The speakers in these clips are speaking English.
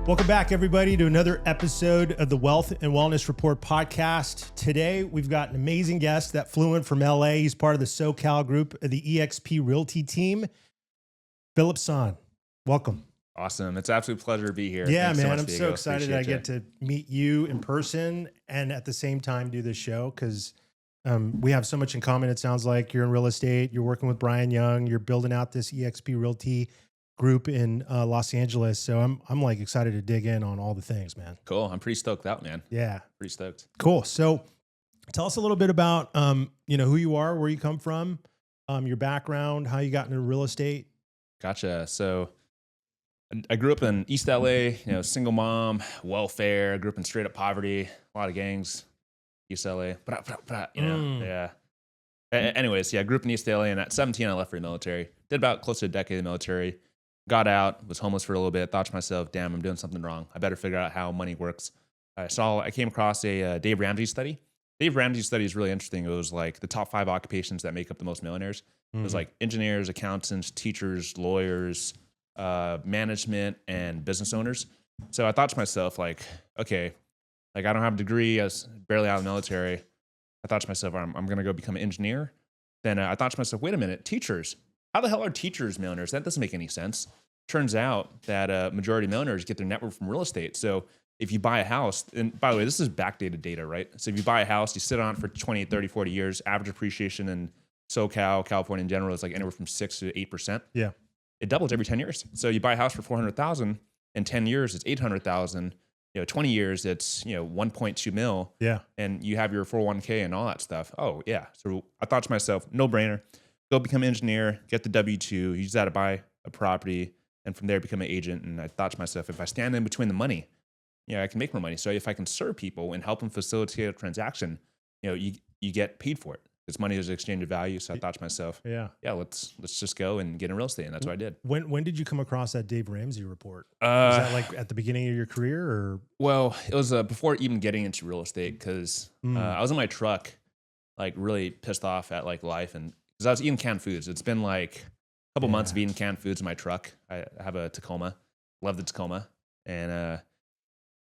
Welcome back, everybody, to another episode of the Wealth and Wellness Report podcast. Today, we've got an amazing guest that flew in from LA. He's part of the SoCal group of the eXp Realty team, Phillip Sann. Welcome. Awesome. It's an absolute pleasure to be here. Yeah, Thanks man. so much, I'm Diego. so excited Appreciate I get to meet you in person and at the same time do this show because we have so much in common. It sounds like you're in real estate. You're working with Brian Young. You're building out this eXp Realty group in Los Angeles. So I'm like excited to dig in on all the things, man. Cool. I'm pretty stoked out, man. Yeah. Pretty stoked. Cool. So tell us a little bit about, who you are, where you come from, your background, how you got into real estate. Gotcha. So I grew up in East LA, single mom, welfare. I grew up in straight up poverty, a lot of gangs, East LA, yeah. Anyways, I grew up in East LA, and at 17, I left for the military. Did about close to a decade in the military. Got out, was homeless for a little bit. Thought to myself, damn, I'm doing something wrong. I better figure out how money works. I came across a Dave Ramsey study. Dave Ramsey study is really interesting. It was like the top 5 occupations that make up the most millionaires. It was like engineers, accountants, teachers, lawyers, management, and business owners. So I thought to myself, like, okay, like I don't have a degree. I was barely out of the military. I thought to myself, I'm going to go become an engineer. Then I thought to myself, wait a minute, teachers. How the hell are teachers millionaires? That doesn't make any sense. Turns out that majority of millionaires get their net worth from real estate. So if you buy a house, and by the way, this is backdated data, right? So if you buy a house, you sit on it for 20, 30, 40 years, average appreciation in SoCal, California in general is like anywhere from 6 to 8%. Yeah. It doubles every 10 years. So you buy a house for $400,000, in 10 years, it's $800,000. 20 years, it's, 1.2 mil. Yeah. And you have your 401k and all that stuff. Oh yeah. So I thought to myself, no brainer, go become an engineer, get the W-2, use that to buy a property, and from there become an agent. And I thought to myself, if I stand in between the money, I can make more money. So if I can serve people and help them facilitate a transaction, you get paid for it. Because money is an exchange of value. So I thought to myself, let's just go and get in real estate. And that's what I did. When did you come across that Dave Ramsey report? Was that like at the beginning of your career or? Well, it was before even getting into real estate because I was in my truck, like really pissed off at like life. And because I was eating canned foods. It's been like a couple months of eating canned foods in my truck. I have a Tacoma, love the Tacoma. And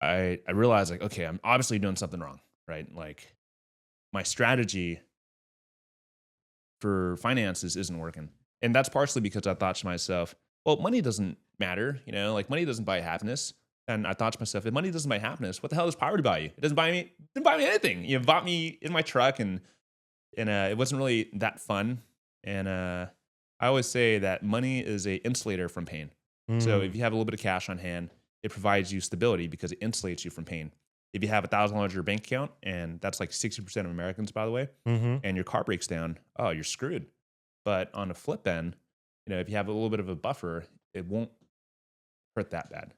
I realized like, okay, I'm obviously doing something wrong, right? Like my strategy for finances isn't working. And that's partially because I thought to myself, well, money doesn't matter, like money doesn't buy happiness. And I thought to myself, if money doesn't buy happiness, what the hell does poverty buy you? It didn't buy me anything. You bought me in my truck and it wasn't really that fun. And I always say that money is a insulator from pain. So if you have a little bit of cash on hand, it provides you stability because it insulates you from pain. If you have $1,000 in your bank account, and that's like 60% of Americans, by the way, and your car breaks down, oh, you're screwed. But on a flip end, if you have a little bit of a buffer, it won't hurt that bad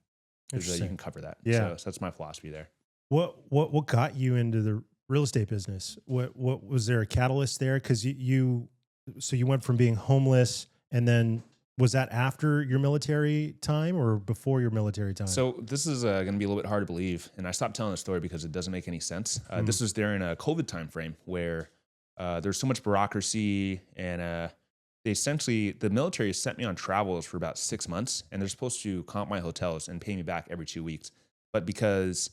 because you can cover that. Yeah. So that's my philosophy there. What got you into the real estate business? What was there a catalyst there? Because you went from being homeless, and then was that after your military time or before your military time? So this is going to be a little bit hard to believe, and I stopped telling the story because it doesn't make any sense. This was during a COVID time frame where there's so much bureaucracy, and the military sent me on travels for about 6 months, and they're supposed to comp my hotels and pay me back every 2 weeks. But because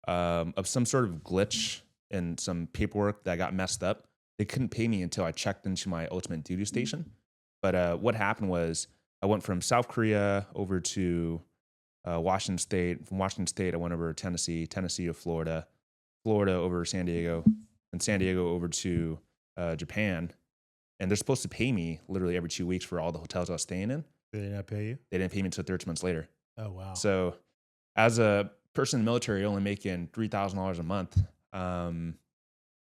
of some sort of glitch and some paperwork that got messed up, they couldn't pay me until I checked into my ultimate duty station. But what happened was I went from South Korea over to Washington State. From Washington State, I went over to Tennessee to Florida, Florida over to San Diego, and San Diego over to Japan. And they're supposed to pay me literally every 2 weeks for all the hotels I was staying in. Did they not pay you? They didn't pay me until 13 months later. Oh, wow. So as a person in the military, only making $3,000 a month, and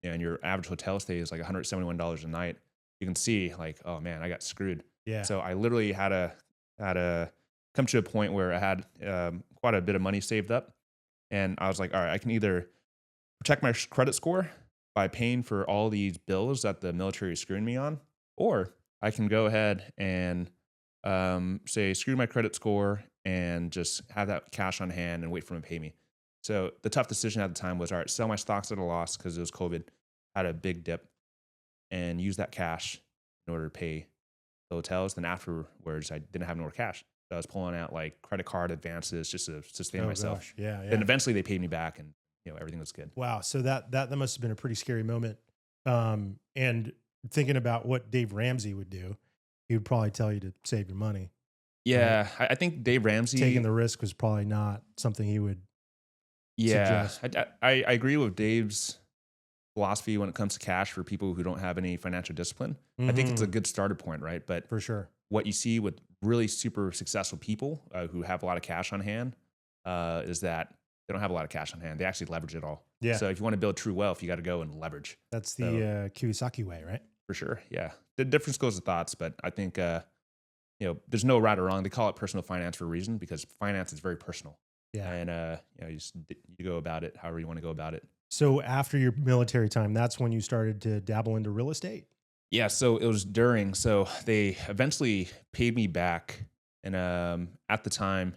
your average hotel stay is like $171 a night, you can see like, oh man, I got screwed. Yeah. So I literally had to come to a point where I had quite a bit of money saved up, and I was like, all right, I can either protect my credit score by paying for all these bills that the military is screwing me on, or I can go ahead and say screw my credit score and just have that cash on hand and wait for them to pay me. So the tough decision at the time was, all right, sell my stocks at a loss because it was COVID, had a big dip, and use that cash in order to pay the hotels. Then afterwards, I didn't have any more cash. So I was pulling out like credit card advances just to sustain Oh myself. gosh. Yeah. Then Yeah. eventually they paid me back, and everything was good. Wow. So that must have been a pretty scary moment. And thinking about what Dave Ramsey would do, he would probably tell you to save your money. Right? Yeah, I think Dave Ramsey. Taking the risk was probably not something he would Yeah, suggest. I agree with Dave's philosophy when it comes to cash for people who don't have any financial discipline. I think it's a good starter point, right? But For sure. what you see with really super successful people who have a lot of cash on hand is that they don't have a lot of cash on hand. They actually leverage it all. Yeah. So if you want to build true wealth, you got to go and leverage. That's the Kiyosaki way, right? For sure. Yeah. The different schools of thoughts, but I think, there's no right or wrong. They call it personal finance for a reason because finance is very personal. Yeah. And, you go about it however you want to go about it. So after your military time, that's when you started to dabble into real estate. Yeah. So it was during, so they eventually paid me back. And at the time,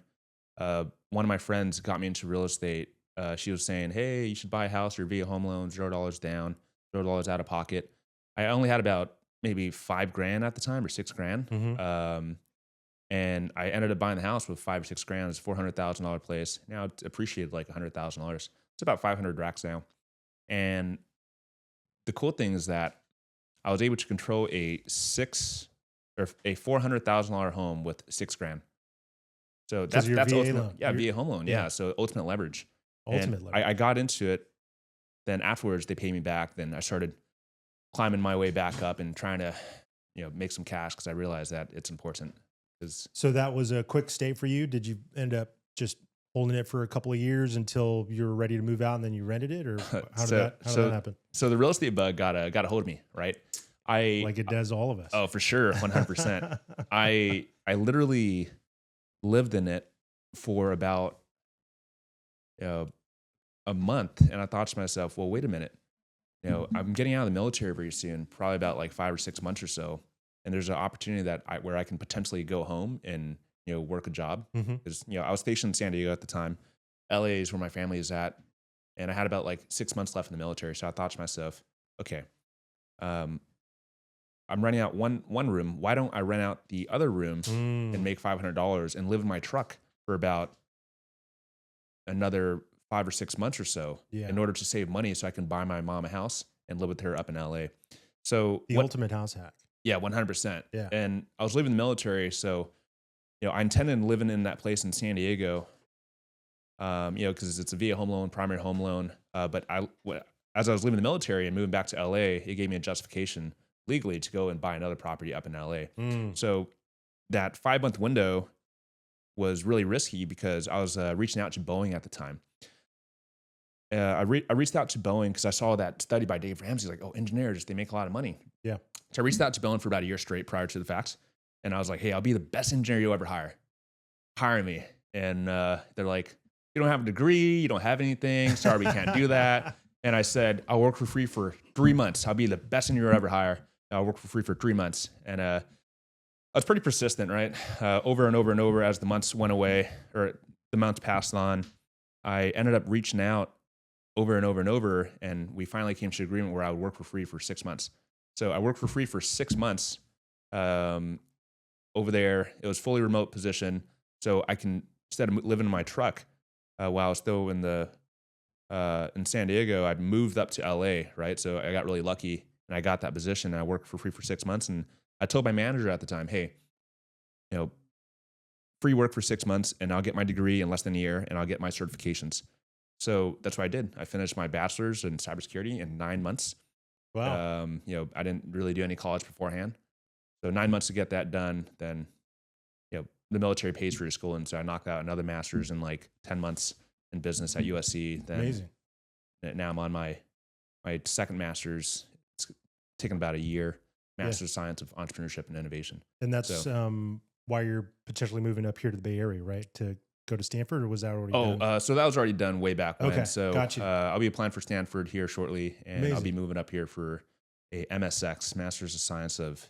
one of my friends got me into real estate. She was saying, hey, you should buy a house or via home loan, $0 down, $0 out of pocket. I only had about maybe $5,000 at the time or $6,000. And I ended up buying the house with $5,000 or $6,000. It's a $400,000 place. Now it's appreciated like $100,000. It's about 500 racks now. And the cool thing is that I was able to control a $400,000 home with $6,000. So that's VA ultimate, loan. via home loan. Yeah. Yeah. So ultimate leverage. Ultimate And leverage. I got into it. Then afterwards, they paid me back. Then I started climbing my way back up and trying to, make some cash because I realized that it's important. So that was a quick stay for you. Did you end up just holding it for a couple of years until you were ready to move out and then you rented it, or how did that happen? So the real estate bug got a hold of me, right? Like it does all of us. Oh, for sure, 100%. I literally lived in it for about a month, and I thought to myself, well, wait a minute. I'm getting out of the military very soon, probably about like 5 or 6 months or so. And there's an opportunity where I can potentially go home and, work a job. Because, I was stationed in San Diego at the time. LA is where my family is at. And I had about like 6 months left in the military. So I thought to myself, okay, I'm renting out one room. Why don't I rent out the other room and make $500 and live in my truck for about another 5 or 6 months or so in order to save money so I can buy my mom a house and live with her up in LA. So the ultimate house hack. Yeah, 100%. Yeah. And I was living in the military, so I intended living in that place in San Diego, because it's a via home loan, primary home loan. But as I was leaving the military and moving back to LA, it gave me a justification legally to go and buy another property up in LA. So that 5-month window was really risky because I was reaching out to Boeing at the time. I reached out to Boeing because I saw that study by Dave Ramsey, like, engineers, they make a lot of money. Yeah. So I reached out to Boeing for about a year straight prior to the fact. And I was like, hey, I'll be the best engineer you'll ever hire. Hire me. And they're like, you don't have a degree. You don't have anything. Sorry, we can't do that. And I said, I'll work for free for 3 months. I'll be the best engineer you'll ever hire. I'll work for free for 3 months. And I was pretty persistent, right? Over and over and over as the months went away or the months passed on, I ended up reaching out over and over and over. And we finally came to an agreement where I would work for free for 6 months. So I worked for free for 6 months over there. It was fully remote position. So I can, instead of living in my truck while I was still in San Diego, I moved up to LA, right? So I got really lucky and I got that position and I worked for free for 6 months. And I told my manager at the time, hey, free work for 6 months and I'll get my degree in less than a year and I'll get my certifications. So that's what I did. I finished my bachelor's in cybersecurity in 9 months. Wow. I didn't really do any college beforehand. So 9 months to get that done, then, the military pays for your school. And so I knocked out another master's in like 10 months in business at USC. Then Amazing. Now I'm on my second master's. It's taken about a year, Master's of Science of Entrepreneurship and Innovation. And that's why you're potentially moving up here to the Bay Area, right? To go to Stanford, or was that already done? So that was already done way back when. Okay, So got you. I'll be applying for Stanford here shortly, and I'll Amazing. be moving up here for a MSX, Master's of Science of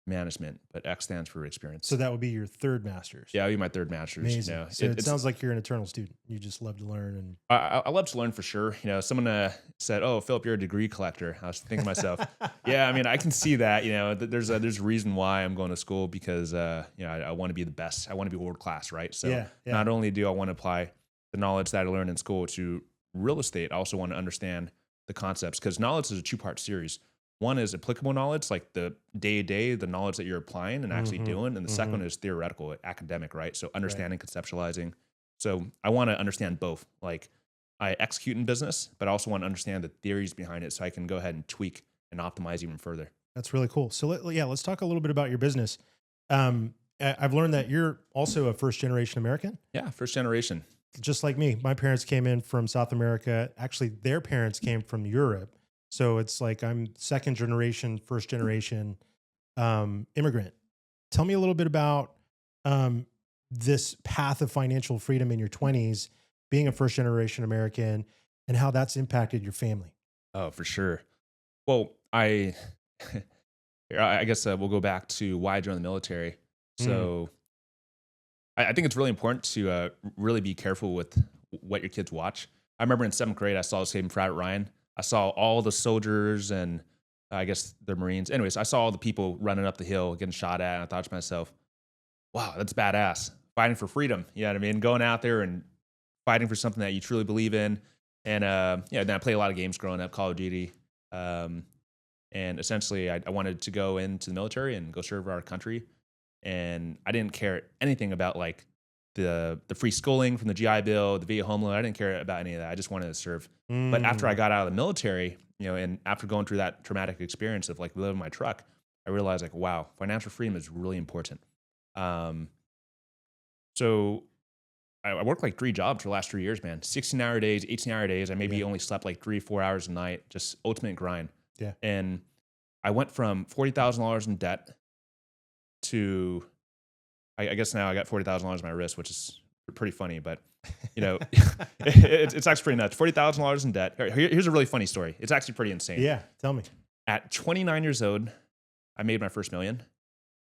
management, but X stands for experience. So that would be your third master's. Yeah, I'll be my third master's. Amazing. You know, So it sounds like you're an eternal student. You just love to learn. And I love to learn for sure. You know, someone said, "Oh, Phillip, you're a degree collector." I was thinking to myself, "Yeah, I mean, I can see that. You know, there's a reason why I'm going to school because you know I want to be the best. I want to be world class, right? So not only do I want to apply the knowledge that I learned in school to real estate, I also want to understand the concepts because knowledge is a 2-part series. One is applicable knowledge, like the day-to-day, the knowledge that you're applying and actually doing. And the second one is theoretical, academic, right? So understanding, conceptualizing. So I want to understand both. Like I execute in business, but I also want to understand the theories behind it so I can go ahead and tweak and optimize even further. That's really cool. So let's talk a little bit about your business. I've learned that you're also a first-generation American. Yeah, first generation. Just like me. My parents came in from South America. Actually, their parents came from Europe. So it's like I'm second generation, first generation immigrant. Tell me a little bit about this path of financial freedom in your 20s, being a first generation American, and how that's impacted your family. Oh, for sure. Well, I guess we'll go back to why I joined the military. So I think it's really important to really be careful with what your kids watch. I remember in 7th grade, I saw Saving Private Ryan. I saw all the soldiers and I guess the Marines. Anyways, I saw all the people running up the hill, getting shot at. And I thought to myself, wow, that's badass. Fighting for freedom. You know what I mean? Going out there and fighting for something that you truly believe in. And then I played a lot of games growing up, Call of Duty. And essentially I wanted to go into the military and go serve our country. And I didn't care anything about like the free schooling from the GI Bill, the VA home loan. I didn't care about any of that. I just wanted to serve. But after I got out of the military, you know, and after going through that traumatic experience of like living my truck, I realized like, wow, financial freedom is really important. So I worked like 3 jobs for the last 3 years, man. 16-hour days, 18-hour days. I maybe only slept like 3-4 hours a night, just ultimate grind. Yeah. And I went from $40,000 in debt to, I guess now I got $40,000 on my wrist, which is pretty funny, but you know, it's actually pretty nuts. $40,000 in debt. Here's a really funny story. It's actually pretty insane. Yeah. Tell me. At 29 years old, I made my first million.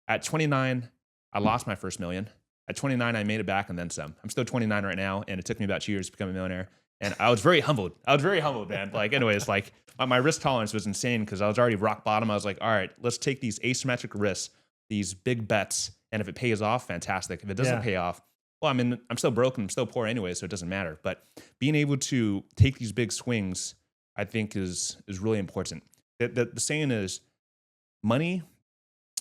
At 29, I lost my first million. At 29, I made it back and then some. I'm still 29 right now, and it took me about 2 years to become a millionaire. And I was very humbled. Man. Like, anyways, like my risk tolerance was insane because I was already rock bottom. I was like, all right, let's take these asymmetric risks, these big bets, and if it pays off, fantastic. If it doesn't pay off, well, I mean, I'm still broke and I'm still poor anyway, so it doesn't matter. But being able to take these big swings, I think, is really important. The saying is, money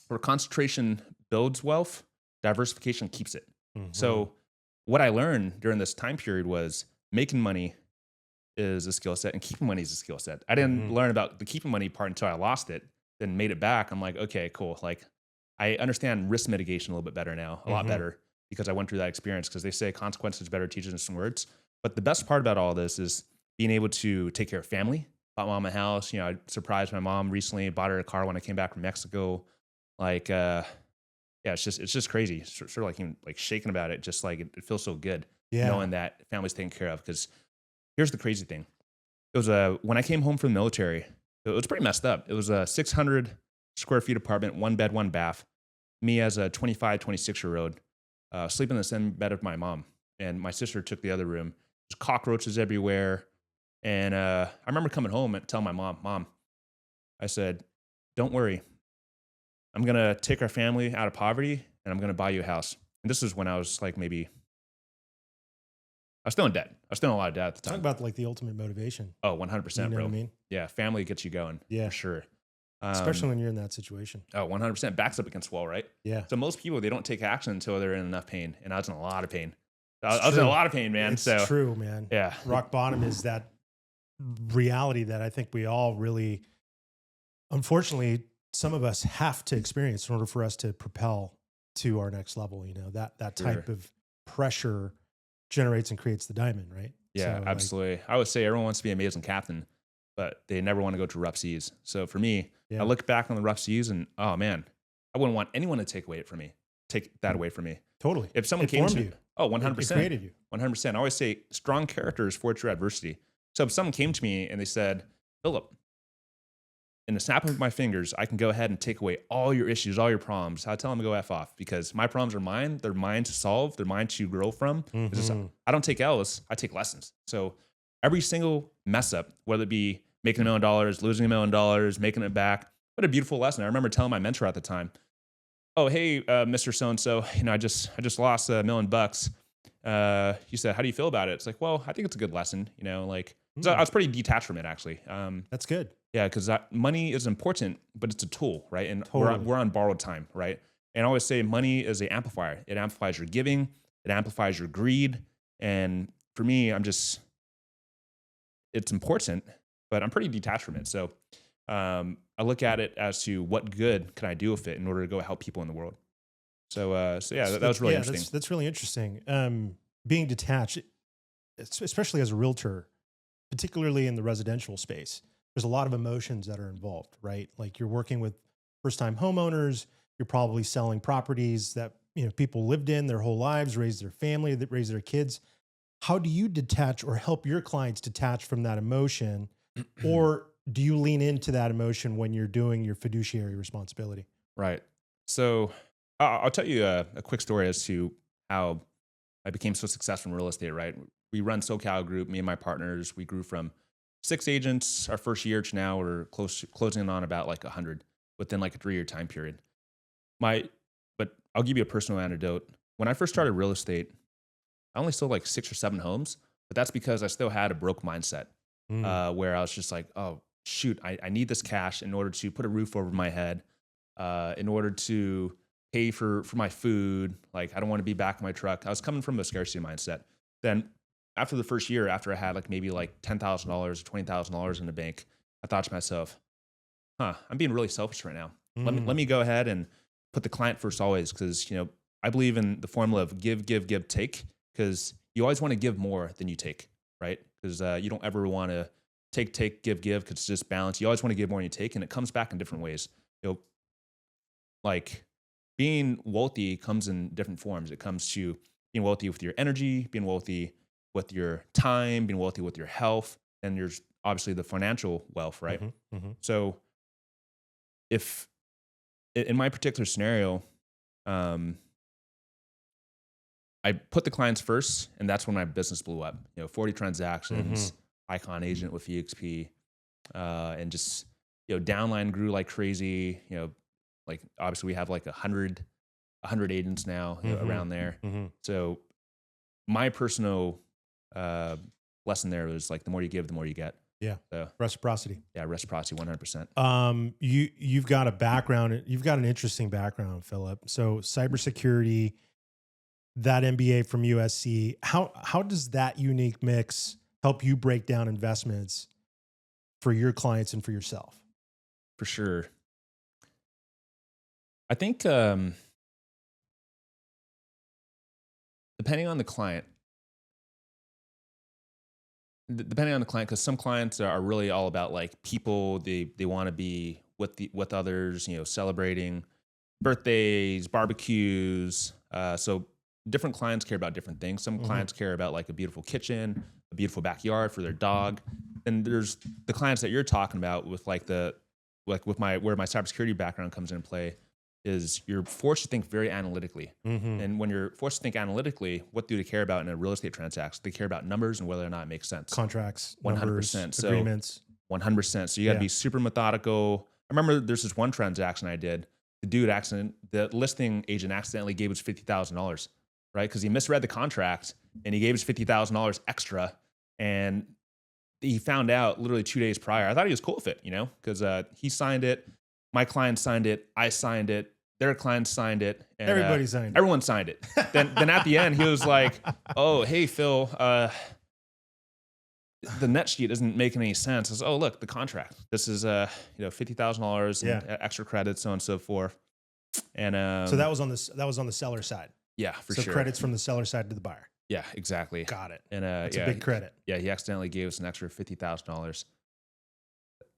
or concentration builds wealth, diversification keeps it. So what I learned during this time period was making money is a skill set and keeping money is a skill set. I didn't learn about the keeping money part until I lost it, then made it back. I'm like, okay, cool. Like I understand risk mitigation a little bit better now, a lot better, because I went through that experience. Because they say consequences better teachers in some words. But the best part about all this is being able to take care of family. Bought mom a house. You know, I surprised my mom recently. Bought her a car when I came back from Mexico. Like, yeah, it's just crazy. Sort of like even like shaking about it. Just like it feels so good knowing that family's taken care of. Because here's the crazy thing: it was when I came home from the military, it was pretty messed up. It was a 600 square feet apartment, 1 bed, 1 bath. Me as a 25, 26-year-old, sleeping in the same bed of my mom. And my sister took the other room. There's cockroaches everywhere. And I remember coming home and telling my mom, I said, don't worry. I'm going to take our family out of poverty and I'm going to buy you a house. And this is when I was like I was still in debt. I was still in a lot of debt at the time. Talk about like the ultimate motivation. Oh, 100%, You know bro. what I mean? Yeah, family gets you going. Yeah. For sure. Especially when you're in that situation. Oh, 100%. Backs up against wall, right? Yeah. So most people, they don't take action until they're in enough pain. And I was in a lot of pain. I was in a lot of pain, man. It's so true, man. Yeah. Rock bottom is that reality that I think we all really, unfortunately, some of us have to experience in order for us to propel to our next level. You know, that type of pressure generates and creates the diamond, right? Yeah, So, absolutely. I would say everyone wants to be an amazing captain, but they never want to go to rough seas. So for me, I look back on the rough seas and, oh man, I wouldn't want anyone to take that away from me. Totally. If someone It came to formed me, you. oh, 100%. It created you. 100%. I always say strong characters forge through adversity. So if someone came to me and they said, Phillip, in the snap of my fingers, I can go ahead and take away all your issues, all your problems. I tell them to go F off because my problems are mine. They're mine to solve. They're mine to grow from. I don't take L's. I take lessons. So every single mess up, whether it be making $1 million, losing $1 million, making it back, what a beautiful lesson. I remember telling my mentor at the time, oh, hey, Mr. So-and-so, I just lost $1 million. He said, how do you feel about it? It's like, well, I think it's a good lesson, so I was pretty detached from it actually. That's good. Yeah, because money is important, but it's a tool, right? And Totally. we're on borrowed time, right? And I always say money is an amplifier. It amplifies your giving. It amplifies your greed. And for me, it's important, but I'm pretty detached from it. So I look at it as to what good can I do with it in order to go help people in the world. So yeah, that was really interesting. That's really interesting. Being detached, especially as a realtor, particularly in the residential space, there's a lot of emotions that are involved, right? Like you're working with first-time homeowners, you're probably selling properties that people lived in their whole lives, raised their family, that raised their kids. How do you detach or help your clients detach from that emotion? Or do you lean into that emotion when you're doing your fiduciary responsibility? Right. So I'll tell you a quick story as to how I became so successful in real estate, right? We run SoCal Group, me and my partners. We grew from 6 agents our first year to now we're closing in on about like 100 within like a 3-year time period. But I'll give you a personal anecdote. When I first started real estate, I only sold like 6 or 7 homes, but that's because I still had a broke mindset where I was just like, oh, shoot, I need this cash in order to put a roof over my head, in order to pay for my food. Like, I don't want to be back in my truck. I was coming from a scarcity mindset. Then after the first year, after I had like maybe like $10,000 or $20,000 in the bank, I thought to myself, I'm being really selfish right now. Let me go ahead and put the client first always. Cause I believe in the formula of give, take, because you always want to give more than you take, right? Because you don't ever want to take, give, because it's just balance. You always want to give more than you take, and it comes back in different ways. Like being wealthy comes in different forms. It comes to being wealthy with your energy, being wealthy with your time, being wealthy with your health, and there's obviously the financial wealth, right? So if in my particular scenario, I put the clients first, and that's when my business blew up. 40 transactions, icon agent with EXP, and just downline grew like crazy. Like obviously we have like 100 agents now around there. So my personal lesson there was like the more you give, the more you get. Yeah. So, reciprocity. Yeah, reciprocity, 100%. You've got a background. You've got an interesting background, Phillip. So cybersecurity, that MBA from USC. How does that unique mix help you break down investments for your clients and for yourself? For sure. I think depending on the client, because some clients are really all about like people. They want to be with others, celebrating birthdays, barbecues. So different clients care about different things. Some clients care about like a beautiful kitchen, a beautiful backyard for their dog. And there's the clients that you're talking about with where my cybersecurity background comes into play is you're forced to think very analytically. And when you're forced to think analytically, what do they care about in a real estate transaction? They care about numbers and whether or not it makes sense. Contracts, 100%. agreements. 100%. So you got to be super methodical. I remember there's this one transaction I did. The listing agent accidentally gave us $50,000, right? Because he misread the contract and he gave us $50,000 extra. And he found out literally 2 days prior. I thought he was cool with it, because he signed it. My client signed it. I signed it. Their client signed it. And, Everybody signed it. Everyone signed it. then at the end, he was like, oh, hey, Phil, the net sheet isn't making any sense. I was, oh, look, the contract. This is $50,000 and extra credits, so on and so forth. And so that was on the seller side. Yeah, for sure. So credits from the seller side to the buyer. Yeah, exactly. Got it. And it's a big credit. Yeah, he accidentally gave us an extra $50,000.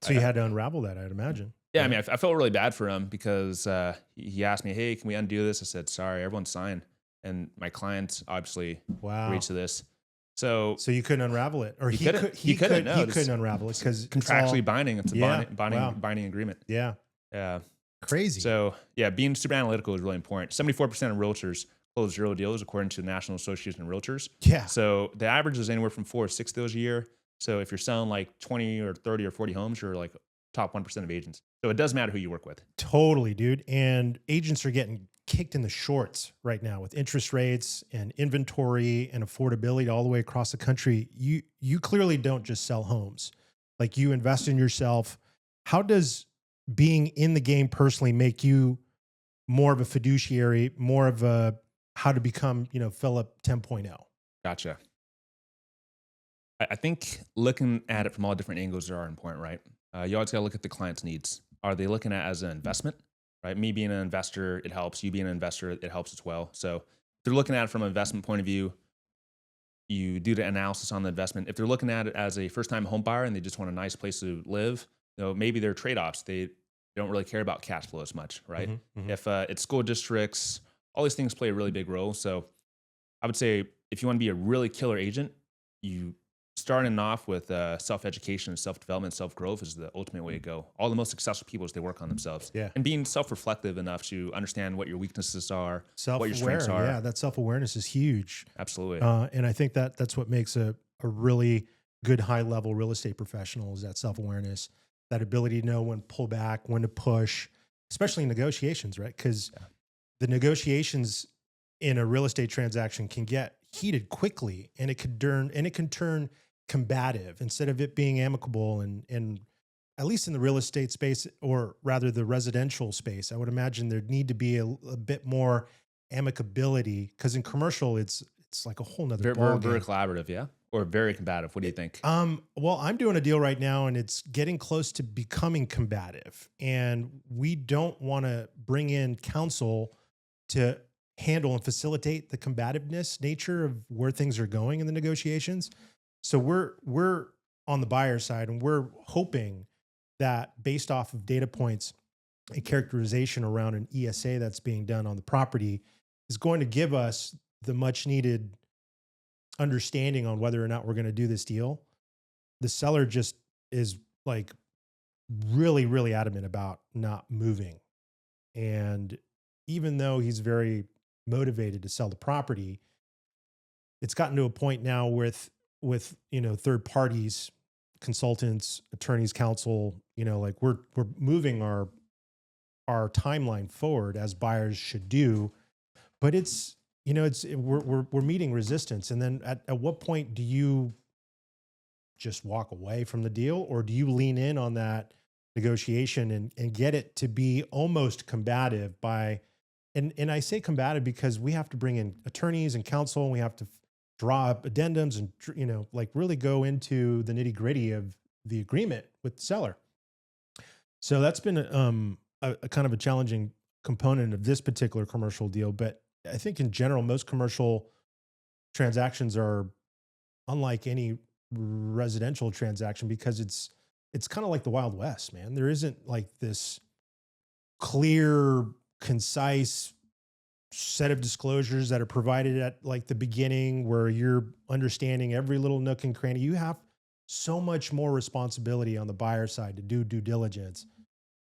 So you had to unravel that, I'd imagine. Yeah, I mean, I felt really bad for him because he asked me, hey, can we undo this? I said, sorry, everyone signed. And my client obviously agreed to this. So So you couldn't unravel it, or he couldn't. He couldn't. No, he it's couldn't unravel it because contractually binding. It's a Yeah, wow. binding agreement. Yeah, Yeah. crazy. So yeah, being super analytical is really important. 74% of realtors close 0 deals according to the National Association of Realtors. Yeah, So the average is anywhere from 4 to 6 deals a year. So if you're selling like 20 or 30 or 40 homes, you're like top 1% of agents. So it does matter who you work with. totally, dude. And agents are getting kicked in the shorts right now with interest rates and inventory and affordability all the way across the country. You clearly don't just sell homes. Like, you invest in yourself. How does being in the game personally make you more of a fiduciary, more of a how to become, Phillip 10.0? Gotcha. I think looking at it from all different angles are important, right? You always got to look at the client's needs. Are they looking at it as an investment, right? Me being an investor, it helps. You being an investor, it helps as well. So if they're looking at it from an investment point of view, you do the analysis on the investment. If they're looking at it as a first-time home buyer and they just want a nice place to live, maybe they're trade-offs. They don't really care about cash flow as much, right? If it's school districts, all these things play a really big role. So I would say if you want to be a really killer agent, you starting off with self-education, self-development, self-growth is the ultimate way to go. All the most successful people is they work on themselves. Yeah. And being self-reflective enough to understand what your weaknesses are, what your Self-aware. strengths are. Yeah, that self-awareness is huge. Absolutely. And I think that's what makes a really good high-level real estate professional, is that self-awareness, that ability to know when to pull back, when to push, especially in negotiations, right? Because the negotiations in a real estate transaction can get heated quickly, and it can turn combative instead of it being amicable. And at least in the real estate space, or rather the residential space, I would imagine there'd need to be a bit more amicability, because in commercial, it's like a whole nother Very, ball very game. collaborative, yeah? Or very combative. What do you think? Well, I'm doing a deal right now, and it's getting close to becoming combative, and we don't want to bring in counsel to handle and facilitate the combativeness nature of where things are going in the negotiations. So we're on the buyer side, and we're hoping that, based off of data points and characterization around an ESA that's being done on the property, is going to give us the much needed understanding on whether or not we're going to do this deal. The seller just is like really, really adamant about not moving. And even though he's very motivated to sell the property, it's gotten to a point now with third parties, consultants, attorneys, counsel, like we're moving our timeline forward as buyers should do, but we're meeting resistance. And then at what point do you just walk away from the deal, or do you lean in on that negotiation and get it to be almost combative by, and I say combative because we have to bring in attorneys and counsel, and we have to draw up addendums and, like really go into the nitty gritty of the agreement with the seller. So that's been a kind of a challenging component of this particular commercial deal. But I think in general, most commercial transactions are unlike any residential transaction, because it's kind of like the Wild West, man. There isn't like this clear, concise set of disclosures that are provided at like the beginning, where you're understanding every little nook and cranny. You have so much more responsibility on the buyer side to do due diligence,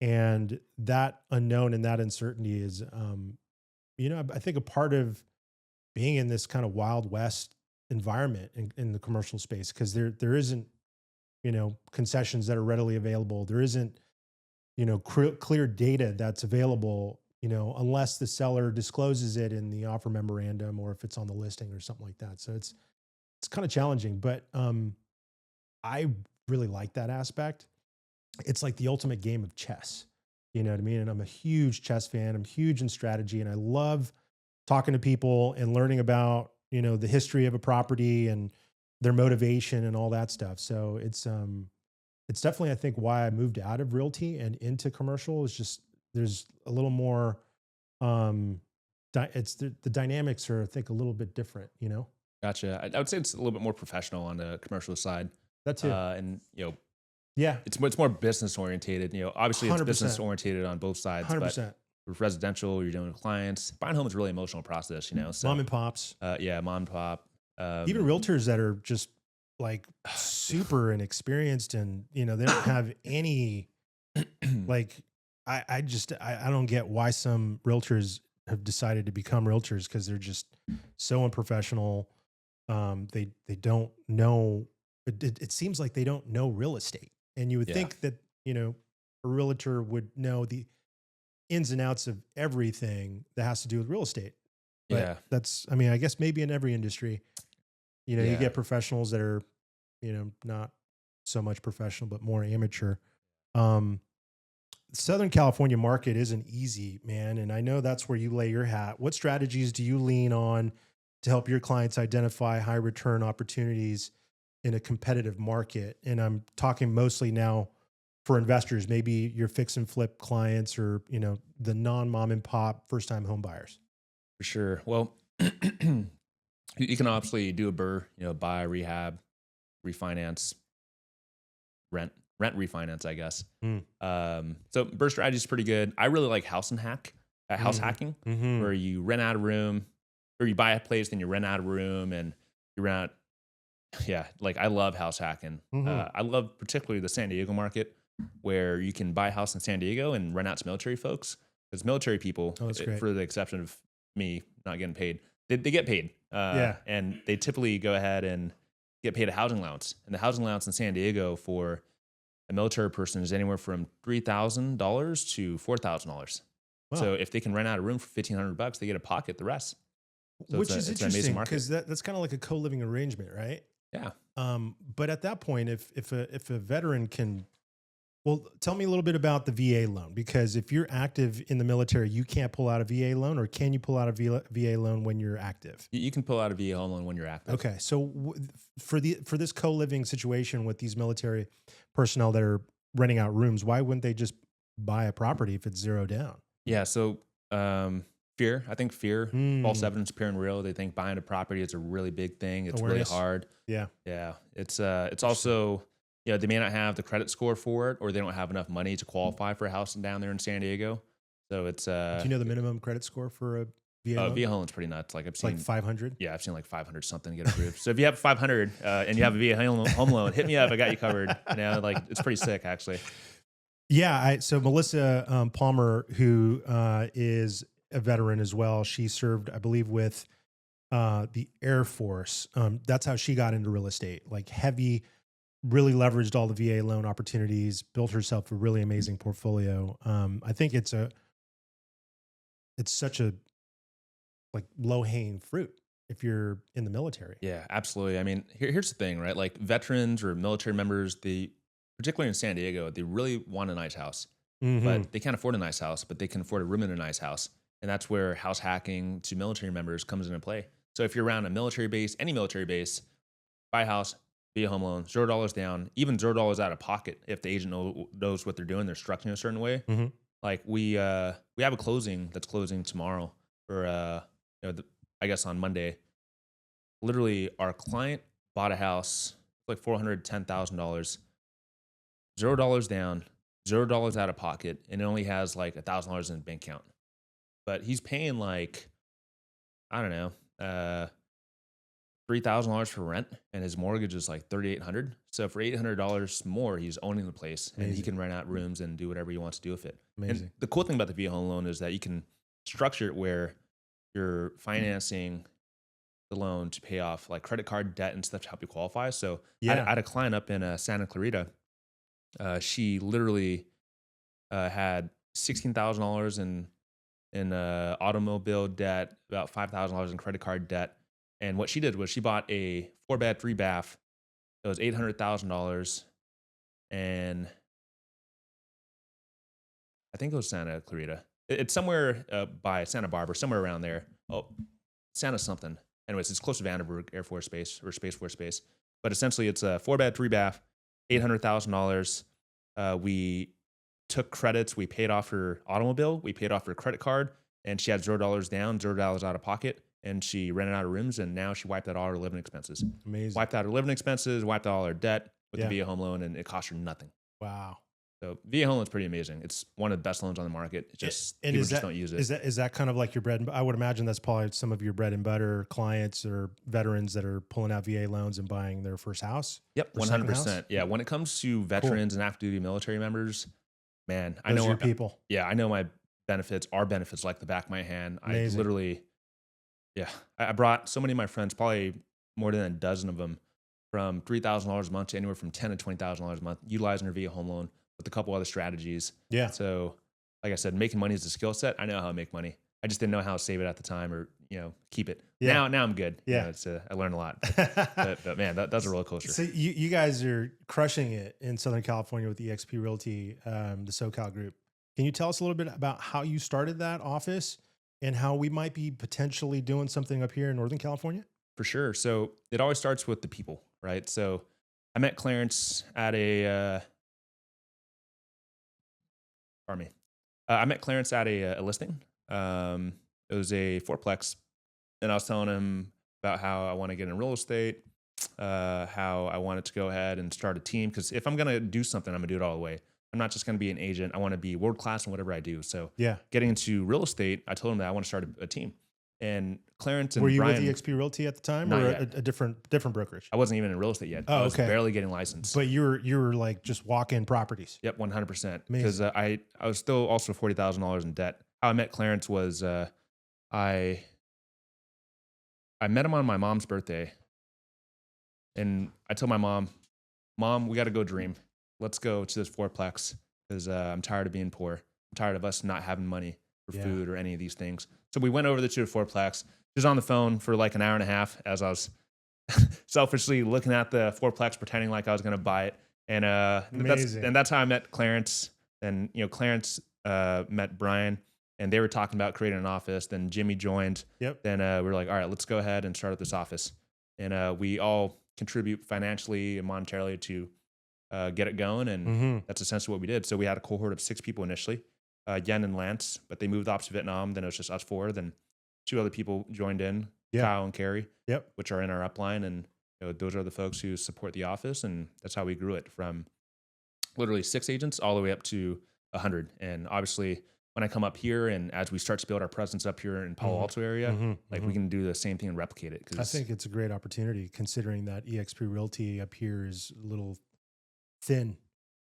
and that unknown and that uncertainty is, I think a part of being in this kind of Wild West environment in the commercial space, because there isn't, concessions that are readily available. There isn't, clear data that's available, unless the seller discloses it in the offer memorandum, or if it's on the listing or something like that. So it's kind of challenging, but I really like that aspect. It's like the ultimate game of chess. You know what I mean? And I'm a huge chess fan. I'm huge in strategy, and I love talking to people and learning about, the history of a property and their motivation and all that stuff. So it's definitely, I think, why I moved out of realty and into commercial. Is just, there's a little more, it's the dynamics are, I think, a little bit different, Gotcha. I would say it's a little bit more professional on the commercial side. That too. And, yeah, it's more business oriented. Obviously it's 100%. business oriented on both sides. 100%. But with residential, you're dealing with clients. Buying home is really an emotional process, So, Mom and pops. Mom and pop. Even realtors that are just like super inexperienced and, you know, they don't have any, like, I don't get why some realtors have decided to become realtors because they're just so unprofessional. They don't know. It seems like they don't know real estate, and you would Yeah. think that, you know, a realtor would know the ins and outs of everything that has to do with real estate. But Yeah. that's, I mean, I guess maybe in every industry, you know, you Yeah. get professionals that are, you know, not so much professional but more amateur. Um, Southern California market isn't easy, man. And I know that's where you lay your hat. What strategies do you lean on to help your clients identify high return opportunities in a competitive market? And I'm talking mostly now for investors, maybe your fix and flip clients or, you know, the non mom and pop first time home buyers. For sure. Well, you can obviously do a BRRRR, you know, buy, rehab, refinance, rent refinance, I guess. Mm. So BRRRR strategy is pretty good. I really like house Mm-hmm. hacking, Mm-hmm. where you rent out a room, or you buy a place, then you rent out a room, and you rent out. Yeah, like I love house hacking. Mm-hmm. I love particularly the San Diego market, where you can buy a house in San Diego and rent out to military folks. Because military people, Oh, that's great. for the exception of me not getting paid, they get paid, Yeah. and they typically go ahead and get paid a housing allowance. And the housing allowance in San Diego for a military person is anywhere from $3,000 to $4,000. Wow. So if they can rent out a room for $1,500, they get to pocket the rest. So Which is it's an amazing interesting market. because that's kind of like a co-living arrangement, right? Yeah. But at that point, if a veteran can, well, tell me a little bit about the VA loan, because if you're active in the military, you can't pull out a VA loan, or can you pull out a VA loan when you're active? You can pull out a VA home loan when you're active. Okay, so for this co-living situation with these military personnel that are renting out rooms, why wouldn't they just buy a property if it's zero down? Yeah. So fear. I think fear, false Mm, evidence appearing real. They think buying a property is a really big thing. It's awareness. really hard. Yeah. Yeah. It's also, you know, they may not have the credit score for it, or they don't have enough money to qualify for a house down there in San Diego. So it's Do you know the minimum credit score for a VA loan? VA home loan's pretty nuts. Like I've It's like seen 500. Yeah, I've seen like 500 something get approved. So if you have 500 and you have a VA home loan, hit me up. I got you covered. You know, like it's pretty sick actually. Yeah. So Melissa Palmer, who is a veteran as well, she served, I believe, with the Air Force. That's how she got into real estate, like heavy, really leveraged all the VA loan opportunities, built herself a really amazing portfolio. I think it's such a like low hanging fruit if you're in the military. Yeah, absolutely. I mean, here's the thing, right? Like veterans or military members, particularly in San Diego, they really want a nice house, Mm-hmm. but they can't afford a nice house, but they can afford a room in a nice house. And that's where house hacking to military members comes into play. So if you're around a military base, any military base, buy a house, be a home loan, $0 down, even $0 out of pocket if the agent knows what they're doing, they're structuring a certain way. Mm-hmm. Like we have a closing that's closing tomorrow for I guess on Monday. Literally, our client bought a house like $410,000, $0 down, $0 out of pocket, and it only has like $1,000 in the bank account. But he's paying like, I don't know, $3,000 for rent, and his mortgage is like $3,800. So for $800 more, he's owning the place, and he Amazing. can rent out rooms and do whatever he wants to do with it. Amazing. And the cool thing about the VA home loan is that you can structure it where you're financing the loan to pay off like credit card debt and stuff to help you qualify. So Yeah. I had a client up in Santa Clarita. She literally had $16,000 in automobile debt, about $5,000 in credit card debt. And what she did was she bought a 4-bed, 3-bath. It was $800,000, and I think it was Santa Clarita. It's somewhere by Santa Barbara, somewhere around there. Oh, Santa something. Anyways, it's close to Vandenberg Air Force Base or Space Force Base. But essentially, it's a 4-bed, 3-bath, $800,000. We took credits. We paid off her automobile. We paid off her credit card, and she had $0 down, $0 out of pocket, and she rented out her rooms. And now she wiped out all her living expenses. Amazing. Wiped out her living expenses, wiped out all her debt with Yeah. the VA home loan, and it cost her nothing. Wow. So VA home loan is pretty amazing. It's one of the best loans on the market. It's just And people just don't use it. is that kind of like your bread? I would imagine that's probably some of your bread and butter clients or veterans that are pulling out VA loans and buying their first house. Yep, Or second house? 100%. Yeah, when it comes to Cool. veterans and active duty military members, man, I Those are know your people. yeah, I know my benefits, our benefits like the back of my hand. I Amazing. literally, yeah, I brought so many of my friends, probably more than a dozen of them, from $3,000 a month to anywhere from $10,000 to $20,000 a month, utilizing their VA home loan with a couple other strategies. Yeah. So, like I said, making money is a skill set. I know how to make money. I just didn't know how to save it at the time or keep it. Yeah. Now I'm good. Yeah. It's I learned a lot. But man, that's a roller coaster. So you guys are crushing it in Southern California with EXP Realty, the SoCal group. Can you tell us a little bit about how you started that office and how we might be potentially doing something up here in Northern California? For sure. So it always starts with the people, right? So I met Clarence at a pardon me. I met Clarence at a listing. It was a fourplex, and I was telling him about how I want to get in real estate, how I wanted to go ahead and start a team. Because if I'm going to do something, I'm going to do it all the way. I'm not just going to be an agent. I want to be world class in whatever I do. So Yeah. getting into real estate, I told him that I want to start a team. And Clarence and Were you Brian, with EXP Realty at the time, Not or yet. a different brokerage? I wasn't even in real estate yet. Oh, I was okay. barely getting licensed. But you were like just walk-in properties. Yep, 100%. Amazing. Because I was still also $40,000 in debt. How I met Clarence was I met him on my mom's birthday, and I told my mom, we got to go dream. Let's go to this fourplex because I'm tired of being poor. I'm tired of us not having money for Yeah. food or any of these things. So we went over to the fourplex. She was on the phone for like an hour and a half as I was selfishly looking at the fourplex, pretending like I was going to buy it. And Amazing. that's how I met Clarence. And Clarence met Brian, and they were talking about creating an office. Then Jimmy joined. Yep. Then we were like, all right, let's go ahead and start up this office. And we all contribute financially and monetarily to get it going. And Mm-hmm. that's essentially what we did. So we had a cohort of 6 people initially, Yen and Lance, but they moved off to Vietnam. Then it was just us 4. Then 2 other people joined in, Yeah. Kyle and Carrie, Yep. which are in our upline. And those are the folks who support the office. And that's how we grew it from literally 6 agents all the way up to 100. And obviously, when I come up here and as we start to build our presence up here in Palo Mhm. Alto area, Mhm. like Mhm. we can do the same thing and replicate it. I think it's a great opportunity considering that EXP Realty up here is a little thin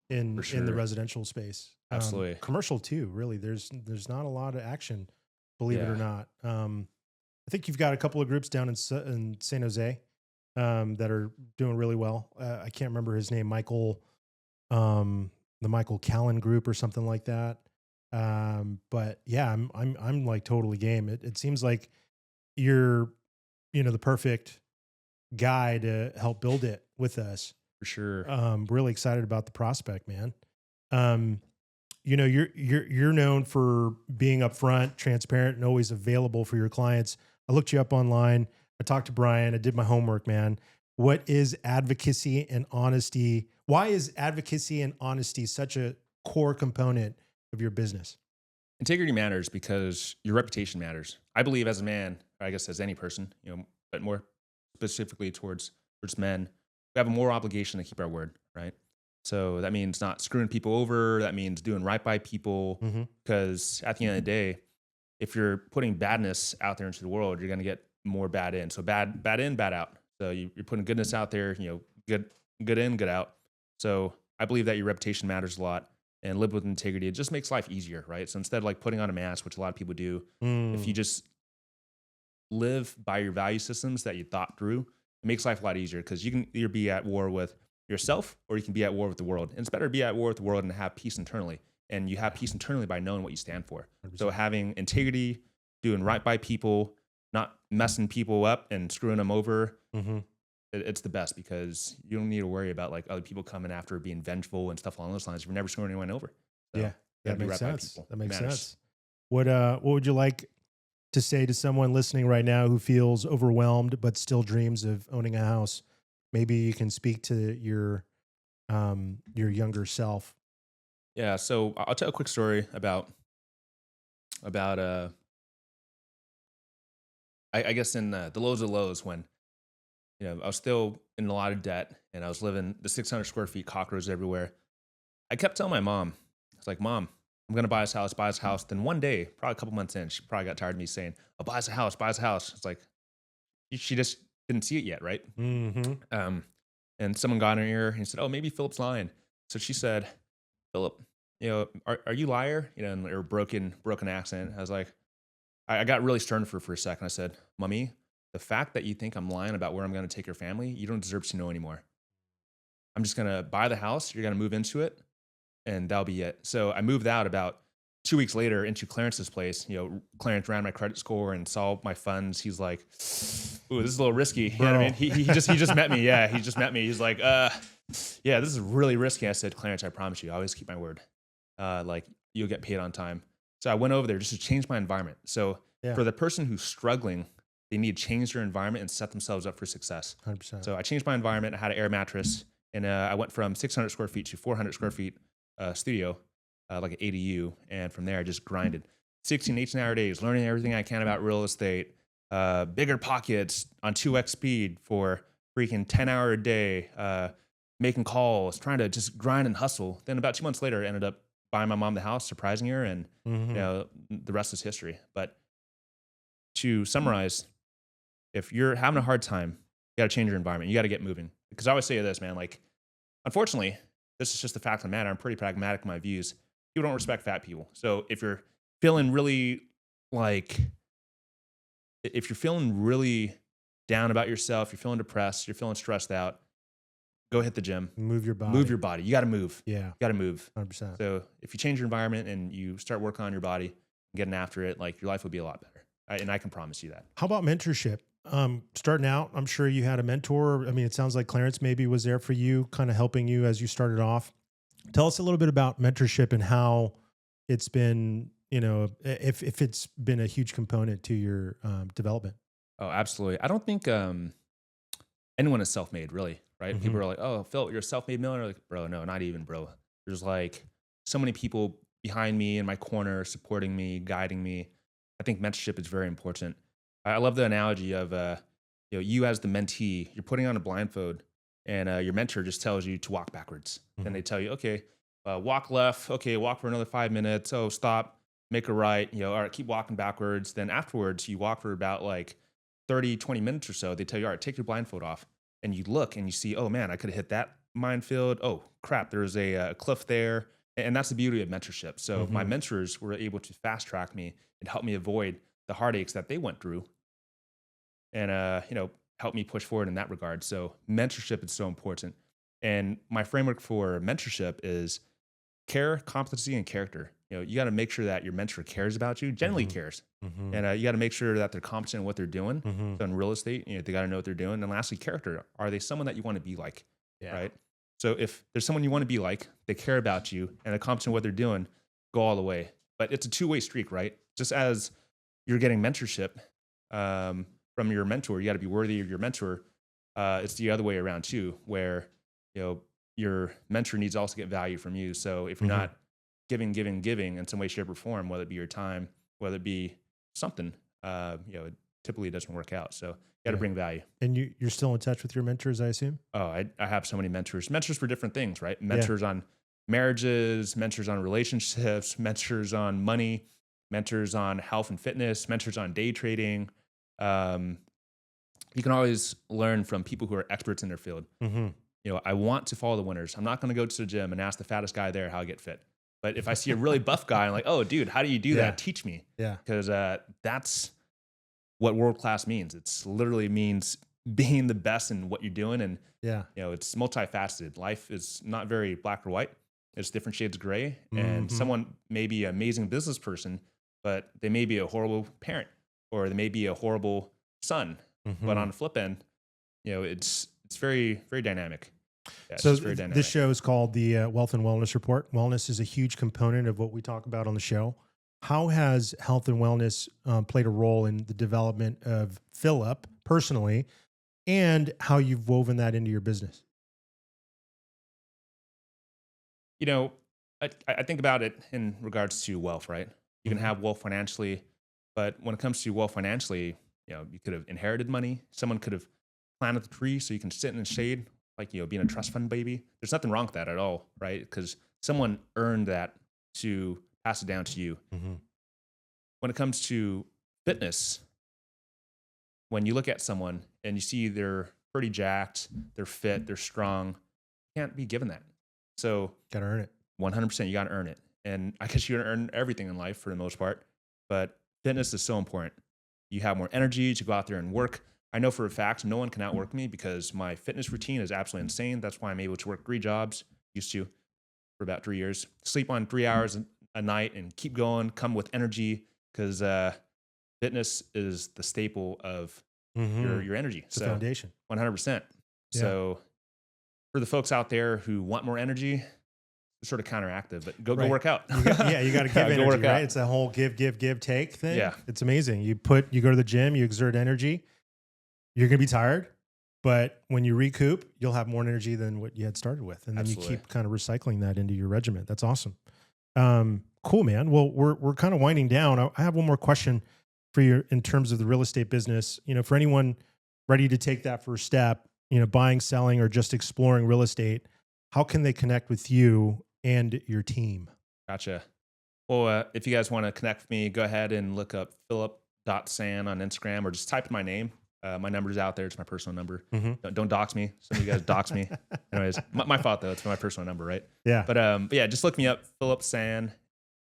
in For in the sure. residential space. Absolutely. Commercial too, really. There's not a lot of action, believe it or Yeah. not. I think you've got a couple of groups down in San Jose that are doing really well. I can't remember his name, Michael, the Michael Callan group or something like that. But yeah, I'm like totally game. It seems like you're, the perfect guy to help build it with us. For sure. Really excited about the prospect, man. You're known for being upfront, transparent, and always available for your clients. I looked you up online. I talked to Brian. I did my homework, man. What is advocacy and honesty? Why is advocacy and honesty such a core component of your business? Integrity matters because your reputation matters. I believe as a man, or I guess as any person, but more specifically towards men, we have a moral obligation to keep our word, right? So that means not screwing people over. That means doing right by people. Mm-hmm. Because at the end of the day, if you're putting badness out there into the world, you're going to get more bad in. So bad in, bad out. So you're putting goodness out there, good in, good out. So I believe that your reputation matters a lot, and live with integrity. It just makes life easier, right? So instead of like putting on a mask, which a lot of people do, if you just live by your value systems that you thought through, it makes life a lot easier because you can either be at war with yourself or you can be at war with the world. And it's better to be at war with the world and have peace internally. And you have peace internally by knowing what you stand for. 100%. So having integrity, doing right by people, not messing people up and screwing them over, Mm-hmm. it's the best because you don't need to worry about like other people coming after, being vengeful and stuff along those lines. You're never screwing anyone over. So Yeah, gotta that be makes right by sense. people. That makes It matters. sense. What would you like to say to someone listening right now who feels overwhelmed but still dreams of owning a house? Maybe you can speak to your younger self. Yeah, so I'll tell a quick story about I guess in the lows of lows when I was still in a lot of debt and I was living the 600 square feet, cockroaches everywhere. I kept telling my mom, I was like, Mom, I'm gonna buy this house, buy this house. Then one day, probably a couple months in, she probably got tired of me saying, "Oh, buy us a house, buy us a house." It's like she just didn't see it yet, right? Mm-hmm. Um, and someone got in her ear and said, "Oh, maybe Philip's lying." So she said, "Philip, are you liar?" In her broken accent. I was like, I got really stern for a second. I said, "Mummy, the fact that you think I'm lying about where I'm going to take your family, you don't deserve to know anymore. I'm just going to buy the house. You're going to move into it, and that'll be it." So I moved out about 2 weeks later into Clarence's place. Clarence ran my credit score and saw my funds. He's like, "Ooh, this is a little risky." You know what I mean? He just met me. Yeah, he just met me. He's like, yeah, this is really risky." I said, "Clarence, I promise you, I always keep my word. Like, you'll get paid on time." So I went over there just to change my environment. So Yeah. for the person who's struggling, they need to change their environment and set themselves up for success. 100%. So I changed my environment. I had an air mattress, and I went from 600 square feet to 400 square feet studio, like an ADU. And from there, I just grinded 16, 18-hour days, learning everything I can about real estate, bigger pockets on 2x speed for freaking 10-hour a day, making calls, trying to just grind and hustle. Then about 2 months later, I ended up buying my mom the house, surprising her, and the rest is history. But to summarize, if you're having a hard time, you got to change your environment. You got to get moving. Because I always say this, man, like, unfortunately, this is just the fact of the matter. I'm pretty pragmatic in my views. People don't respect fat people. So if you're feeling really like, if you're feeling really down about yourself, you're feeling depressed, you're feeling stressed out, go hit the gym. Move your body. Move your body. You got to move. Yeah. You got to move. 100%. So if you change your environment and you start working on your body and getting after it, like, your life will be a lot better. And I can promise you that. How about mentorship? Starting out, I'm sure you had a mentor. I mean, it sounds like Clarence maybe was there for you, kind of helping you as you started off. Tell us a little bit about mentorship and how it's been, if it's been a huge component to your development. Oh, absolutely. I don't think anyone is self-made, really, right? Mhm. People are like, "Oh, Phil, you're a self-made millionaire." Like, bro, no, not even, bro. There's like so many people behind me in my corner, supporting me, guiding me. I think mentorship is very important. I love the analogy of, you as the mentee, you're putting on a blindfold, and your mentor just tells you to walk backwards. Mhm. And they tell you, "Okay, walk left. Okay, walk for another 5 minutes. Oh, stop, make a right. All right, keep walking backwards." Then afterwards, you walk for about like 30, 20 minutes or so. They tell you, "All right, take your blindfold off." And you look and you see, "Oh man, I could have hit that minefield. Oh crap, there's a cliff there." And that's the beauty of mentorship. So my Mhm. mentors were able to fast track me and help me avoid the heartaches that they went through, and help me push forward in that regard. So mentorship is so important. And my framework for mentorship is care, competency, and character. You got to make sure that your mentor cares about you, generally Mhm. cares, Mhm. and you got to make sure that they're competent in what they're doing. Mhm. So in real estate, they got to know what they're doing. And lastly, character. Are they someone that you want to be like? Yeah. Right. So if there's someone you want to be like, they care about you, and they're competent in what they're doing, go all the way. But it's a two-way streak, right? Just as you're getting mentorship from your mentor, you got to be worthy of your mentor. It's the other way around too, where your mentor needs to also get value from you. So if you're Mhm. not giving in some way, shape, or form, whether it be your time, whether it be something, it typically doesn't work out. So you got to Yeah. bring value. And you're still in touch with your mentors, I assume? Oh, I have so many mentors for different things, right? Mentors on marriages, mentors on relationships, mentors on money, mentors on health and fitness, mentors on day trading. Um, you can always learn from people who are experts in their field. Mhm. I want to follow the winners. I'm not going to go to the gym and ask the fattest guy there how I get fit. But if I see a really buff guy, I'm like, "Oh, dude, how do you do Yeah. that? Teach me." Yeah. Because that's what world class means. It's literally means being the best in what you're doing. And, Yeah. it's multifaceted. Life is not very black or white. It's different shades of gray. And Mhm. someone may be an amazing business person, but they may be a horrible parent, or they may be a horrible son. But Mhm. on the flip end, it's very, very dynamic. Yeah, it's So just very dynamic. this show is called the Wealth and Wellness Report. Wellness is a huge component of what we talk about on the show. How has health and wellness played a role in the development of Phillip personally, and how you've woven that into your business? I think about it in regards to wealth, right? You can Mhm. have wealth financially, but when it comes to wealth financially, you could have inherited money. Someone could have planted the tree so you can sit in the shade, like, being a trust fund baby. There's nothing wrong with that at all, right? Because someone earned that to pass it down to you. Mm-hmm. When it comes to fitness, when you look at someone and you see they're pretty jacked, they're fit, they're strong, can't be given that. So Gotta earn it. 100%, you got to earn it. And I guess you're going to earn everything in life for the most part, but fitness is so important. You have more energy to go out there and work. I know for a fact, no one can outwork me because my fitness routine is absolutely insane. That's why I'm able to work 3 jobs, used to, for about 3 years, sleep on 3 hours a night and keep going, come with energy, because fitness is the staple of your energy. It's the foundation. 100%. Yeah. So for the folks out there who want more energy, it's sort of counteractive, but go work out. You got to give energy, work out. right? It's a whole give, take thing. Yeah. It's amazing. You go to the gym, you exert energy, you're going to be tired, but when you recoup, you'll have more energy than what you had started with. And then Absolutely. you keep kind of recycling that into your regiment. That's awesome. Cool, man. Well, we're kind of winding down. I have one more question for you in terms of the real estate business. You know, for anyone ready to take that first step, you know, buying, selling, or just exploring real estate, how can they connect with you and your team? Gotcha. Well, if you guys want to connect with me, go ahead and look up Phillip.Sann on Instagram or just type in my name. My number's out there. It's my personal number. Mm-hmm. Don't dox me. Some of you guys dox me. Anyways, my fault though. It's my personal number, right? Yeah. But yeah, just look me up, Phillip Sann,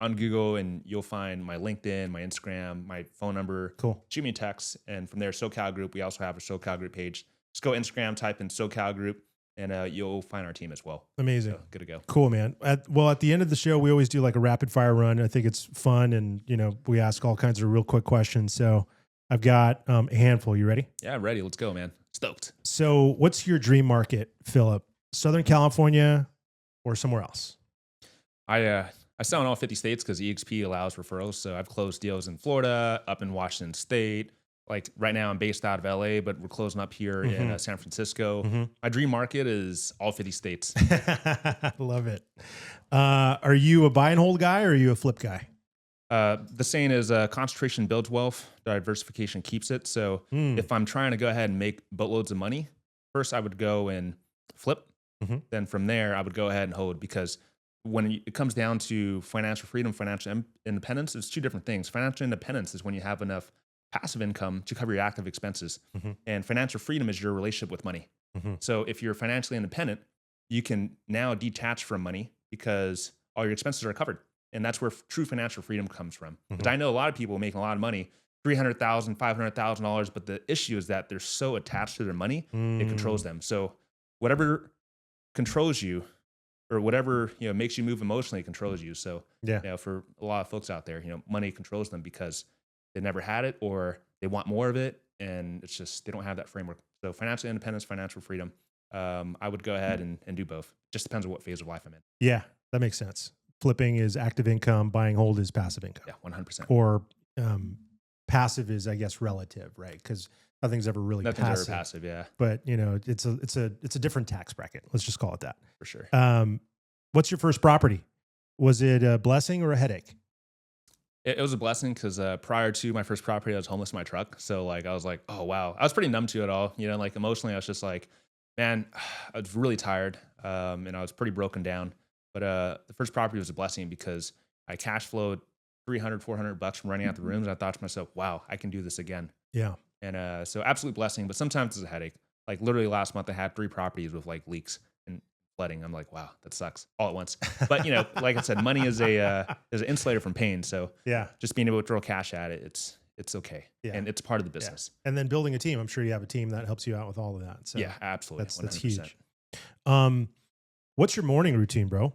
on Google, and you'll find my LinkedIn, my Instagram, my phone number. Cool. Shoot me a text, and from there, SoCal Group. We also have a SoCal Group page. Just go Instagram, type in SoCal Group, and you'll find our team as well. Amazing. So, good to go. Cool, man. At the end of the show, we always do like a rapid fire run. I think it's fun, and you know, we ask all kinds of real quick questions. So I've got a handful. You ready? Yeah, I'm ready. Let's go, man. Stoked. So what's your dream market, Phillip? Southern California or somewhere else? I sell in all 50 states because EXP allows referrals. So I've closed deals in Florida, up in Washington State. Like right now, I'm based out of LA, but we're closing up here in San Francisco. My dream market is all 50 states. Love it. Are you a buy and hold guy or are you a flip guy? The saying is concentration builds wealth, diversification keeps it. So if I'm trying to go ahead and make boatloads of money, first I would go and flip. Then from there, I would go ahead and hold, because when it comes down to financial freedom, financial independence, it's 2 different things. Financial independence is when you have enough passive income to cover your active expenses. And financial freedom is your relationship with money. So if you're financially independent, you can now detach from money because all your expenses are covered. And that's where true financial freedom comes from. Because I know a lot of people making a lot of money, $300,000, $500,000, but the issue is that they're so attached to their money, it controls them. So whatever controls you, or whatever, you know, makes you move emotionally, controls you. So, yeah, you know, for a lot of folks out there, you know, money controls them because they never had it or they want more of it, and it's just they don't have that framework. So financial independence, financial freedom, I would go ahead and do both. Just depends on what phase of life I'm in. Yeah, that makes sense. Flipping is active income, buying hold is passive income. Yeah, 100%. Or passive is, I guess, relative, right? Because nothing's ever really Nothing's passive. ever passive, yeah, But you know, it's a different tax bracket. Let's just call it that. for sure. What's your first property? Was it a blessing or a headache? It was a blessing because prior to my first property, I was homeless in my truck. So like I was like, oh wow, I was pretty numb to it all. You know, like emotionally, I was just like, man, I was really tired, and I was pretty broken down. But the first property was a blessing because I cash flowed $300-$400 from running out the rooms. And I thought to myself, wow, I can do this again. Yeah. And so absolute blessing, but sometimes it's a headache. Like literally last month, I had 3 properties with like leaks and flooding. I'm like, wow, that sucks all at once. But you know, like I said, money is an insulator from pain. So Yeah. just being able to throw cash at it, it's okay. Yeah. And it's part of the business. And then building a team. I'm sure you have a team that helps you out with all of that. So Yeah, absolutely. that's 100%. huge. What's your morning routine, bro?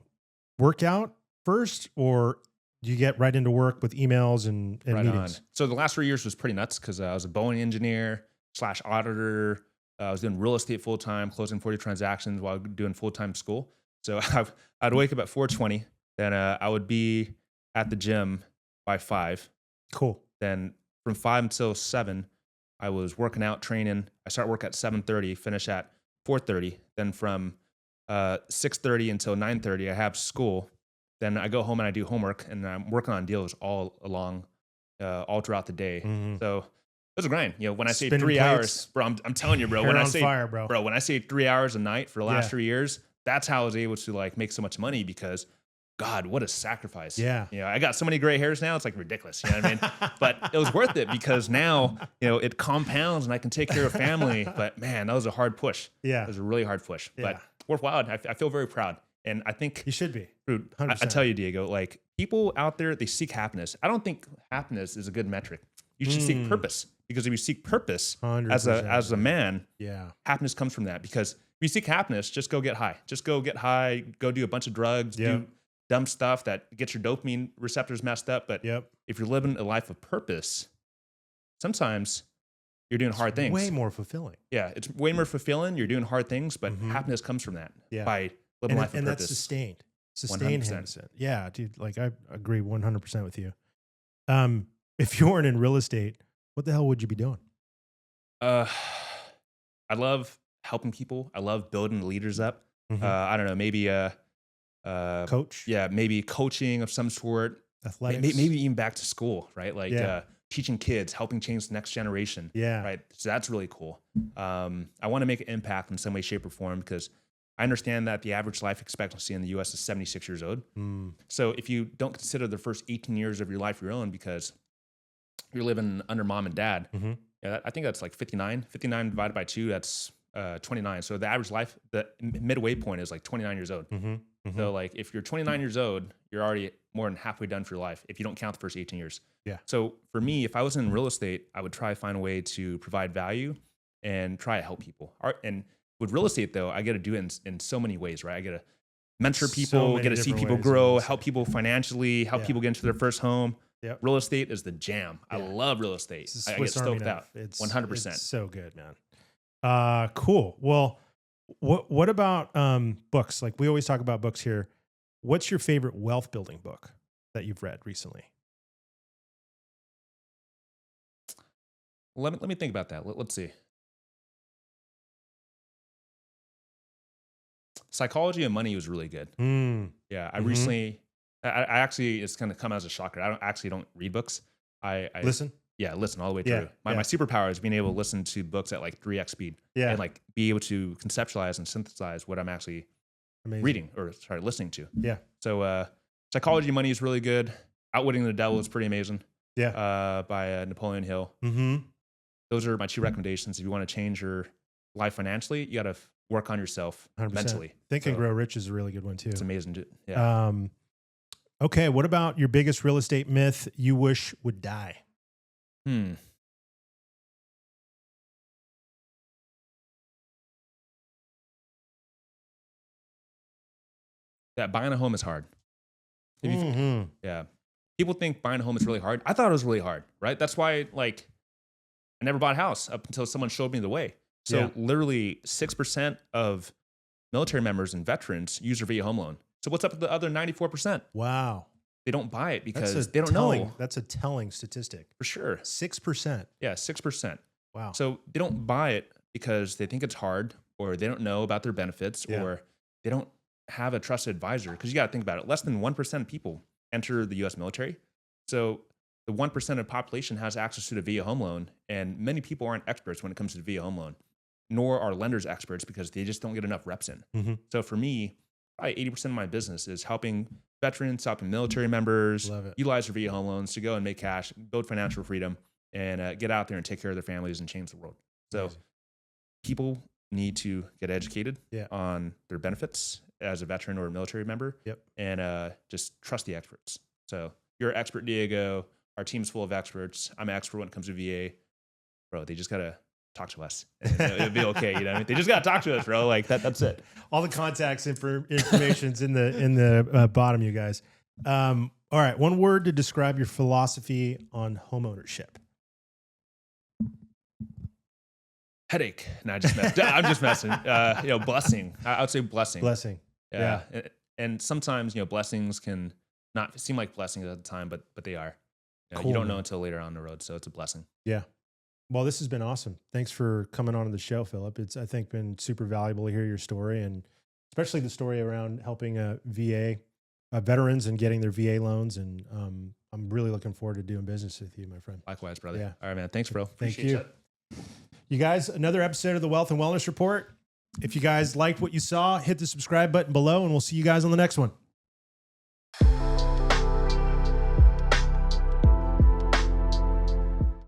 Workout first, or do you get right into work with emails and Right meetings? on. So the last 3 years was pretty nuts because I was a Boeing engineer / auditor. I was doing real estate full time, closing 40 transactions while doing full time school. So I'd wake up at 4:20, then I would be at the gym by 5. Cool. Then from 5 until 7, I was working out, training. I start work at 7:30, finish at 4:30. Then from 6:30 until 9:30, I have school. Then I go home and I do homework, and I'm working on deals all throughout the day. So it was a grind. You know, when I say Spinning 3 plates. hours, bro, I'm telling you, bro. Hair When I on say fire, bro. when I say 3 hours a night for the last Yeah. 3 years, that's how I was able to like make so much money because God, what a sacrifice. Yeah. You know, I got so many gray hairs now. It's like ridiculous. You know what I mean? But it was worth it because now, you know, it compounds and I can take care of family. But man, that was a hard push. Yeah. It was a really hard push, Yeah. but worthwhile. I feel very proud. And I think You should be. dude, I 100%. tell you, Diego, like people out there, they seek happiness. I don't think happiness is a good metric. You should seek purpose, because if you seek purpose 100%. as a man, Yeah. happiness comes from that. Because if you seek happiness, just go get high. Just go get high, go do a bunch of drugs, do dumb stuff that gets your dopamine receptors messed up. But if you're living a life of purpose, sometimes you're doing hard things. Way more fulfilling. Yeah, it's way more fulfilling. You're doing hard things, but happiness comes from that by living a life of and purpose. that's sustained. Sustained 100%. happiness. Yeah, dude. Like I agree 100% with you. If you weren't in real estate, what the hell would you be doing? I love helping people. I love building leaders up. I don't know, maybe Coach? yeah, maybe coaching of some sort. Athletics? Maybe even back to school, right? Like Yeah. teaching kids, helping change the next generation. Yeah. Right. So that's really cool. I want to make an impact in some way, shape, or form, because I understand that the average life expectancy in the US is 76 years old. So if you don't consider the first 18 years of your life your own because you're living under mom and dad, I think that's like 59. 59 divided by 2, that's 29. So the average life, the midway point is like 29 years old. So like if you're 29 years old, you're already more than halfway done for your life if you don't count the first 18 years. Yeah. So for me, if I was in real estate, I would try to find a way to provide value and try to help people. And with real estate though, I got to do it in so many ways, right? I got to mentor So people, many get to see different people ways in real grow, estate. help people financially, help people get into their first home. Yep. Real estate is the jam. I Yeah. love real estate. It's a I get Swiss Army stoked knife. out. It's 100%. It's so good, man. Cool. Well, what about books? Like we always talk about books here. What's your favorite wealth building book that you've read recently? Let me think about that. Let's see. Psychology of Money was really good. Yeah, I recently, I actually, it's going to come as a shocker. I don't read books. I Listen. Yeah, listen all the way Yeah, through. My superpower is being able to listen to books at like 3x speed. Yeah. And like be able to conceptualize and synthesize what I'm actually Amazing. reading or listening to. Yeah. So Psychology of Money is really good. Outwitting the Devil is pretty amazing. Yeah. By Napoleon Hill. Mm-hmm. Those are my 2 recommendations. If you want to change your life financially, you got to work on yourself 100%. mentally. Think and So Grow Rich is a really good one too. It's amazing. Yeah. Okay. What about your biggest real estate myth you wish would die? That buying a home is hard. If you- Mhm. Yeah. People think buying a home is really hard. I thought it was really hard, right? That's why, like, I never bought a house up until someone showed me the way. So Yeah. literally 6% of military members and veterans use their VA home loan. So what's up with the other 94%? Wow. They don't buy it because That's a they don't know. That's a telling statistic. For sure. 6%. Yeah, 6%. Wow. So they don't buy it because they think it's hard, or they don't know about their benefits, Yeah. or they don't have a trusted advisor. Because you got to think about it. Less than 1% of people enter the U.S. military. So the 1% of the population has access to the VA home loan, and many people aren't experts when it comes to the VA home loan, nor are lenders experts because they just don't get enough reps in. Mhm. So for me, probably 80% of my business is helping veterans, helping military members Love it. utilize their VA home loans to go and make cash, build financial freedom, and get out there and take care of their families and change the world. So Amazing. people need to get educated Yeah. on their benefits as a veteran or a military member. Yep. And just trust the experts. So you're an expert, Diego. Our team's full of experts. I'm an expert when it comes to VA. Bro, they just got to talk to us. And it'll be okay. You know what I mean? They just got to talk to us, bro. Like that's it. All the contacts information's in the bottom, you guys. All right. One word to describe your philosophy on homeownership. Headache. No, I'm just messing. Blessing. I would say blessing. Blessing. Yeah. And sometimes, blessings can not seem like blessings at the time, but they are. Cool, you don't know man. until later on the road. So it's a blessing. Yeah. Well, this has been awesome. Thanks for coming on to the show, Phillip. It's, I think, been super valuable to hear your story, and especially the story around helping VA veterans and getting their VA loans. And I'm really looking forward to doing business with you, my friend. Likewise, brother. Yeah. All right, man. Thanks, bro. Thank Appreciate you. it. You guys, another episode of the Wealth and Wellness Report. If you guys liked what you saw, hit the subscribe button below, and we'll see you guys on the next one.